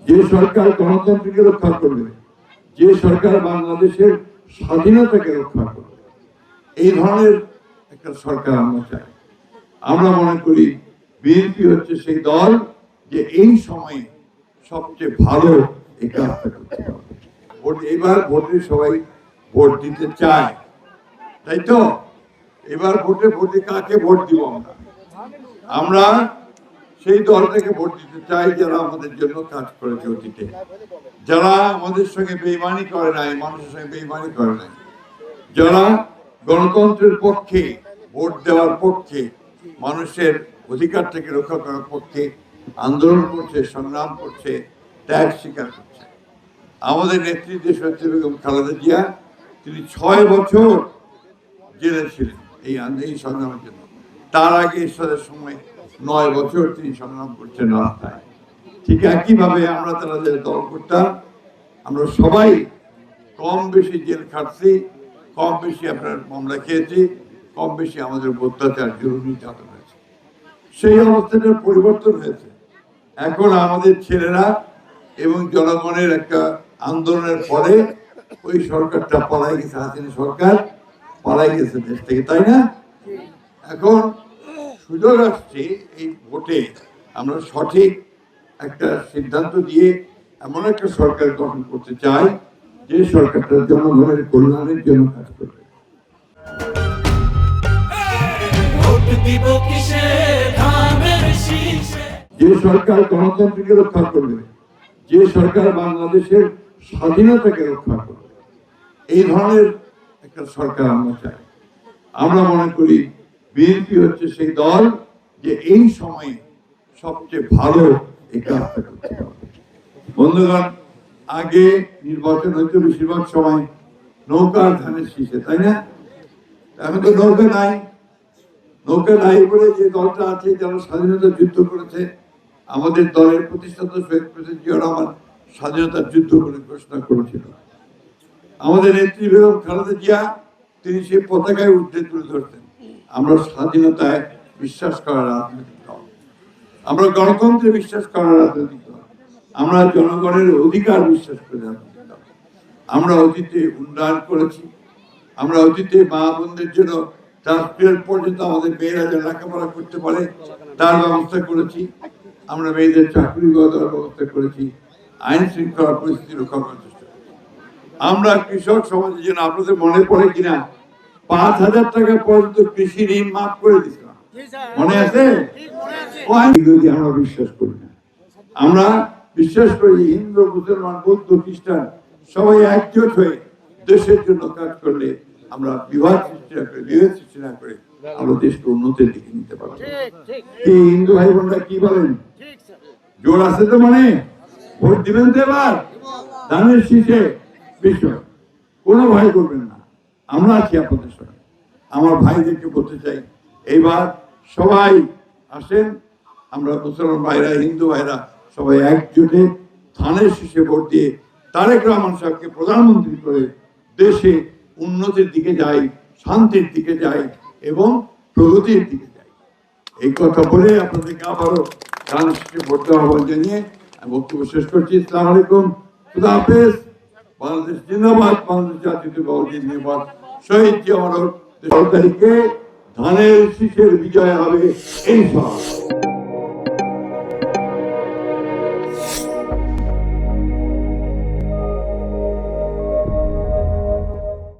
যে সরকার গণতন্ত্রকে রক্ষা করবে, যে সরকার বাংলাদেশের স্বাধীনতাকে রক্ষা করবে, এই ধরনের একটা সরকার আমরা চাই। আমরা মনে করি বিএনপি হচ্ছে সেই দল যে এই সময়ে সবচেয়ে ভালো এই কাজটা করতে পারবে। এবার ভোটে সবাই ভোট দিতে চায়, তাই তো? এবার ভোটে কাকে ভোট দিব আমরা সেই দলটাকে ভোট দিতে চাই যারা আমাদের জন্য কাজ করেছে অতীতে, যারা আমাদের সঙ্গে বেইমানি করে নাই, মানুষের সঙ্গে বেইমানি করে নাই, যারা গণতন্ত্রের পক্ষে, ভোট দেওয়ার পক্ষে, মানুষের অধিকারটাকে রক্ষা করার পক্ষে আন্দোলন করছে, সংগ্রাম করছে, ত্যাগ স্বীকার করছে। আমাদের নেত্রী দেশনেত্রী বেগম খালেদা জিয়া, তিনি 6 বছর জেলে ছিলেন এই সংগ্রামের জন্য। তার আগে ঈশ্বরের সময় 9 বছর তিনি সংগ্রাম করছেন রাস্তায়। ঠিক একইভাবে আমরা তারা যে দল করতাম, আমরা সবাই কম বেশি জেল খাটছি, কম বেশি আপনার মামলা খেয়েছি, কম বেশি আমাদের অত্যাচার জুলুম নির্যাতন হয়েছে। সেই অবস্থাটার পরিবর্তন হয়েছে। এখন আমাদের ছেলেরা এবং জনগণের একটা আন্দোলনের পরে ওই সরকারটা পালাই গেছে, হাসিনা সরকার পালাই গেছে দেশ থেকে, তাই না? এখন সুযোগ আসছে এই ভোটে আমরা সঠিক একটা সিদ্ধান্ত দিয়ে এমন একটা সরকার গঠন করতে চাই যে সরকারটা জনগণের কল্যাণের জন্য কাজ করবে। যে সরকার গণতন্ত্রকে রক্ষা করবে, যে সরকার বাংলাদেশের স্বাধীনতাকে রক্ষা করবে, এই ধরনের একটা সরকার আমরা চাই। আমরা মনে করি বিএনপি হচ্ছে সেই দল যে এই সময়ে সবচেয়ে ভালো এই কাজটা করতে পারবে। বন্ধুগণ, আগে নির্বাচন হয়তো বেশিরভাগ সময় নৌকার ধানের শীষে, তাই না? এখন তো নৌকা নাই। নৌকা নাই বলে যে দলটা আছে, যারা স্বাধীনতার যুদ্ধ করেছে, আমাদের দলের প্রতিষ্ঠাতা শহীদ প্রেসিডেন্ট জিয়া রহমান স্বাধীনতার যুদ্ধ করে ঘোষণা করেছিল। আমাদের নেত্রী বেগম খালেদা জিয়া, তিনি সেই পতাকায় উঠে তুলে ধরতেন। আমরা স্বাধীনতায় বিশ্বাস করার রাজনৈতিক দল, আমরা গণতন্ত্রে বিশ্বাস করার রাজনৈতিক দল, আমরা জনগণের অধিকার বিশ্বাস করে রাজনৈতিক দল। আমরা অতীতে উন্নয়ন করেছি, আমরা অতীতে মা বোনদের জন্য ট্রান্সফার পর্যন্ত আমাদের মেয়েরা যেন লেখাপড়া করতে পারে তার ব্যবস্থা করেছি, আমরা মেয়েদের চাকরি দেওয়ার ব্যবস্থা করেছি, আইন শৃঙ্খলা পরিস্থিতি রক্ষা করার চেষ্টা করেছি। আমরা কৃষক সমাজের জন্য, আপনাদের মনে পড়ে কিনা, 5,000 টাকা পর্যন্ত কৃষি ঋণ মাফ করে দিয়েছিলাম, মনে আছে? আমরা বিশ্বাস করি না। আমরা বিশ্বাস করি হিন্দু, মুসলমান, বৌদ্ধ, খ্রিস্টান সবাই একজোট হয়ে দেশের জন্য কাজ করলে আমরা বিভাগ সৃষ্টি না করে, বিভেদ সৃষ্টি না করে আমরা দেশকে উন্নতির দিকে নিতে পারবো। এই হিন্দু ভাই বোনরা কি বলেন? জোর আছে তো? মানে ভোট দিবেন তো এবার ধানের শীষে? বিষয় কোনো ভয় করবেন না, আমরা আছি আপনাদের সঙ্গে। আমার ভাইদেরকে বলতে চাই, এইবার সবাই আসেন, আমরা মুসলমান ভাইরা, হিন্দু ভাইরা সবাই একজোটে ধানের শীষে ভোট দিয়ে তারেক রহমান সাহেবকে প্রধানমন্ত্রী করে দেশে উন্নতির দিকে যাই, শান্তির দিকে যাই এবং প্রগতির দিকে যাই। এই কথা বলে আপনাদেরকে আবারও ধানের শীষে ভোট দেওয়ার আহ্বান জানিয়ে আমি বক্তব্য শেষ করছি। আসসালামু আলাইকুম, খুদা হাফেজ। বাংলাদেশ জিন্দাবাদ, বাংলাদেশ জাতীয়তাবাদী জিন্দাবাদ। শহীদ জিয়া অমর হোক। 16 তারিখে ধানের শীষের বিজয় হবে ইনশাআল্লাহ।